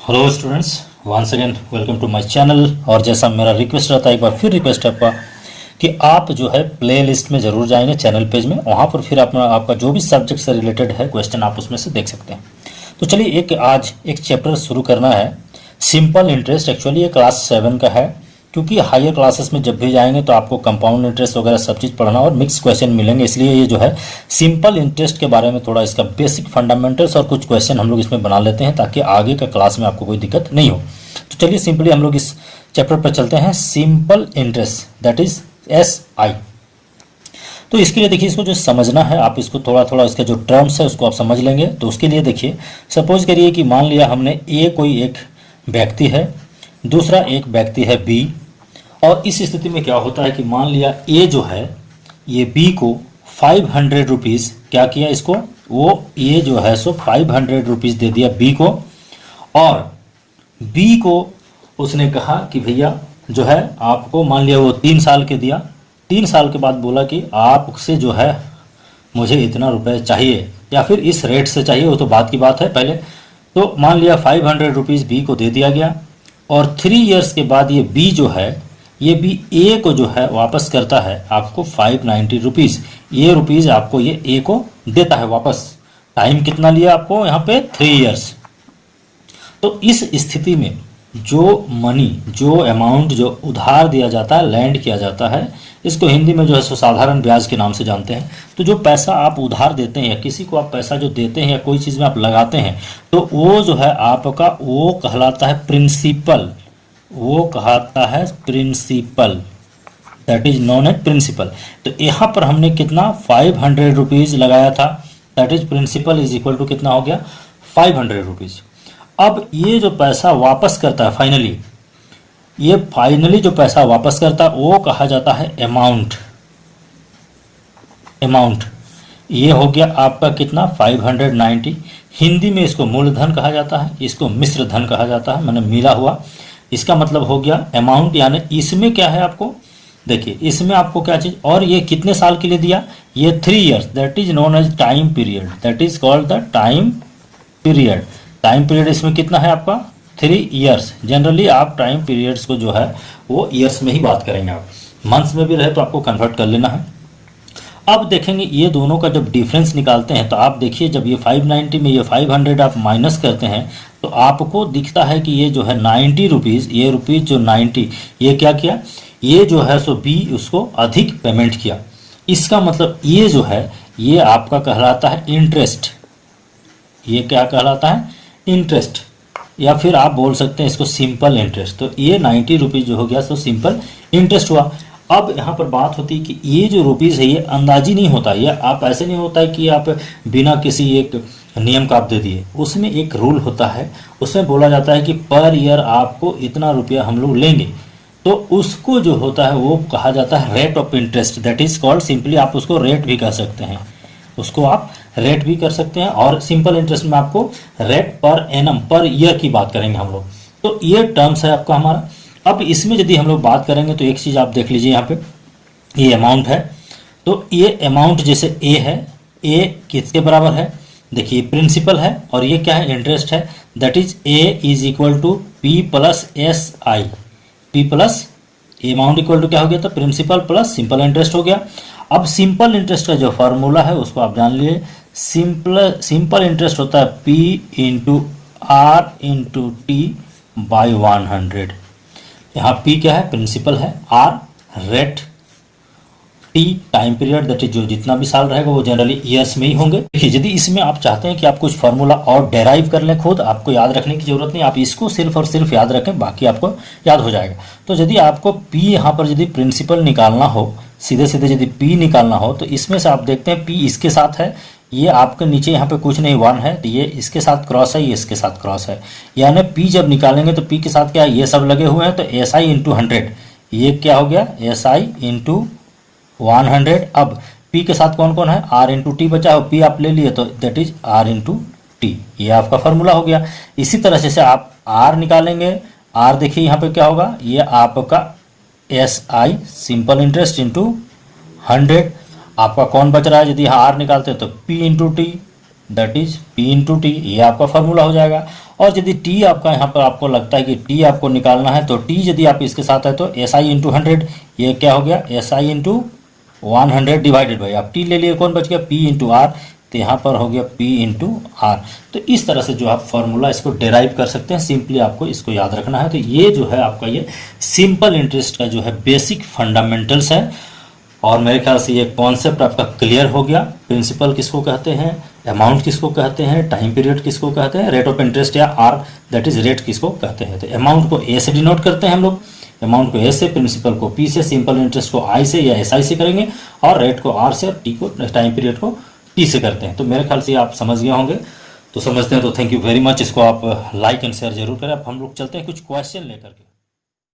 Hello students, once again welcome to my channel. और जैसा मेरा रिक्वेस्ट रहता है, एक बार फिर रिक्वेस्ट है आपका कि आप जो है प्ले लिस्ट में ज़रूर जाएंगे चैनल पेज में, वहाँ पर फिर अपना आपका जो भी सब्जेक्ट से रिलेटेड है क्वेश्चन आप उसमें से देख सकते हैं। तो चलिए आज एक चैप्टर शुरू करना है, सिंपल इंटरेस्ट। एक्चुअली ये क्लास 7 का है, क्योंकि हायर क्लासेस में जब भी जाएंगे तो आपको कंपाउंड इंटरेस्ट वगैरह सब चीज़ पढ़ना और मिक्स क्वेश्चन मिलेंगे, इसलिए ये जो है सिंपल इंटरेस्ट के बारे में थोड़ा इसका बेसिक फंडामेंटल्स और कुछ क्वेश्चन हम लोग इसमें बना लेते हैं ताकि आगे का क्लास में आपको कोई दिक्कत नहीं हो। तो चलिए सिंपली हम लोग इस चैप्टर पर चलते हैं, simple interest that is SI। तो इसके लिए देखिए, इसको जो समझना है आप इसको थोड़ा थोड़ा इसका जो टर्म्स है उसको आप समझ लेंगे। तो उसके लिए देखिए, सपोज करिए कि मान लिया हमने कोई एक व्यक्ति है, दूसरा एक व्यक्ति है B, और इस स्थिति में क्या होता है कि मान लिया A जो है ये B को 500 रुपीज़ क्या किया, इसको वो A जो है सो 500 रुपीज़ दे दिया B को, और B को उसने कहा कि भैया जो है आपको, मान लिया वो 3 साल के दिया, 3 साल के बाद बोला कि आपसे जो है मुझे इतना रुपए चाहिए या फिर इस रेट से चाहिए, वो तो बात की बात है पहले। तो मान लिया 500 रुपीज़ B को दे दिया गया, और 3 इयर्स के बाद ये B जो है ये भी A को जो है वापस करता है आपको 590 रुपीज़। ये रुपीज़ आपको ये A को देता है वापस। टाइम कितना लिया आपको यहाँ पे, 3 इयर्स। तो इस स्थिति में जो मनी, जो अमाउंट जो उधार दिया जाता है, लैंड किया जाता है, इसको हिंदी में जो है सो साधारण ब्याज के नाम से जानते हैं। तो जो पैसा आप उधार देते हैं या किसी को आप पैसा जो देते हैं या कोई चीज़ में आप लगाते हैं, तो वो जो है आपका वो कहलाता है प्रिंसिपल, वो कहता है principal, that is known as principal. तो यहाँ पर हमने कितना 500 रुपीज़ लगाया था, that is principal is equal to कितना हो गया 500 रुपीज़। अब ये जो पैसा वापस करता है फाइनली, ये फाइनली जो पैसा वापस करता है वो कहा जाता है अमाउंट। अमाउंट ये हो गया आपका कितना 590। हिंदी में इसको मूलधन कहा जाता है, इसको मिश्र धन कहा जाता है, मैंने मिला हुआ। इसका मतलब हो गया अमाउंट, यानी इसमें क्या है आपको, देखिए इसमें आपको क्या चीज़, और ये कितने साल के लिए दिया, ये 3 years, that is known as time period, that is called the time period. Time period इसमें कितना है आपका 3 इयर्स। जनरली आप टाइम पीरियड्स को जो है वो ईयर्स में ही बात करेंगे, आप मंथ्स में भी रहे तो आपको कन्वर्ट कर लेना है। अब देखेंगे ये दोनों का जब डिफरेंस निकालते हैं तो आप देखिए, जब ये 590 में ये 500 आप माइनस करते हैं तो आपको दिखता है कि ये जो है 90 रुपीज़, ये रुपीज़ जो 90, ये क्या किया, ये जो है सो B उसको अधिक पेमेंट किया। इसका मतलब ये जो है ये आपका कहलाता है इंटरेस्ट। ये क्या कहलाता है, इंटरेस्ट, या फिर आप बोल सकते हैं इसको सिंपल इंटरेस्ट। तो ये 90 रुपीज़ जो हो गया तो सिंपल इंटरेस्ट हुआ। अब यहाँ पर बात होती है कि ये जो रुपीज़ है ये अंदाजी नहीं होता, ये आप ऐसे नहीं होता है कि आप बिना किसी एक नियम का आप दे दिए। उसमें एक रूल होता है, उसमें बोला जाता है कि पर ईयर आपको इतना रुपया हम लोग लेंगे, तो उसको जो होता है वो कहा जाता है rate of interest, that is called, simply आप उसको रेट भी कह सकते हैं, उसको आप रेट भी कर सकते हैं। और सिंपल इंटरेस्ट में आपको rate per annum, per year की बात करेंगे हम लोग। तो ये टर्म्स है आपका हमारा। अब इसमें यदि हम लोग बात करेंगे तो एक चीज़ आप देख लीजिए, यहाँ पे ये अमाउंट है, तो ये अमाउंट जैसे A है, A किसके बराबर है, देखिए प्रिंसिपल है, और ये क्या है, इंटरेस्ट है, that is A is equal to P plus SI। P plus amount equal to क्या हो गया, तो प्रिंसिपल प्लस सिंपल इंटरेस्ट हो गया। अब सिंपल इंटरेस्ट का जो फार्मूला है उसको आप जान लिए, सिंपल इंटरेस्ट होता है P into R into T by 100। यहाँ P क्या है, प्रिंसिपल है, R rate, T time period, that is जो जितना भी साल रहेगा वो जनरली ईयर्स में ही होंगे। देखिए यदि इसमें आप चाहते हैं कि आप कुछ फार्मूला और डेराइव कर लें खुद, आपको याद रखने की जरूरत नहीं, आप इसको सिर्फ और सिर्फ याद रखें, बाकी आपको याद हो जाएगा। तो यदि आपको P यहाँ पर यदि प्रिंसिपल निकालना हो, सीधे सीधे यदि P निकालना हो, तो इसमें से आप देखते हैं P इसके साथ है, ये आपके नीचे यहाँ पे कुछ नहीं 1 है, तो ये इसके साथ क्रॉस है, ये इसके साथ क्रॉस है, यानी P जब निकालेंगे तो P के साथ क्या है, ये सब लगे हुए हैं, तो SI इंटू 100, ये क्या हो गया SI इंटू 100। अब P के साथ कौन कौन है, R इंटू टी बचा हो, P आप ले लिए तो that is R into T, ये आपका फार्मूला हो गया। इसी तरह से आप R निकालेंगे, R देखिए यहाँ पे क्या होगा, ये आपका SI सिंपल इंटरेस्ट इंटू 100। आपका कौन बच रहा है, यदि यहाँ R निकालते हैं तो P into T, that is P into T, ये आपका फार्मूला हो जाएगा। और यदि टी आपका यहाँ पर आपको लगता है कि टी आपको निकालना है तो टी यदि आप इसके साथ है तो एस आई इंटू 100, ये क्या हो गया S I into 100 divided by, आप टी ले लिए कौन बच गया पी इंटू आर, तो यहाँ पर हो गया P इंटू आर। तो इस तरह से जो आप फॉर्मूला इसको डेराइव कर सकते हैं, सिंपली आपको इसको याद रखना है। तो ये जो है आपका ये सिंपल इंटरेस्ट का जो है बेसिक फंडामेंटल्स है। और मेरे ख्याल से ये कॉन्सेप्ट आपका क्लियर हो गया। प्रिंसिपल किसको कहते हैं, अमाउंट किसको कहते हैं, टाइम पीरियड किसको कहते हैं, रेट ऑफ इंटरेस्ट या आर दैट इज रेट किसको कहते हैं। तो अमाउंट को ए से डिनोट करते हैं हम लोग, अमाउंट को ए से, प्रिंसिपल को पी से, सिंपल इंटरेस्ट को आई से या एस आई से करेंगे, और रेट को आर से, और टी को टाइम पीरियड को टी से करते हैं। तो मेरे ख्याल से आप समझ गए होंगे। तो समझते हैं तो थैंक यू वेरी मच। इसको आप लाइक एंड शेयर जरूर करें। अब हम लोग चलते हैं कुछ क्वेश्चन लेकर के।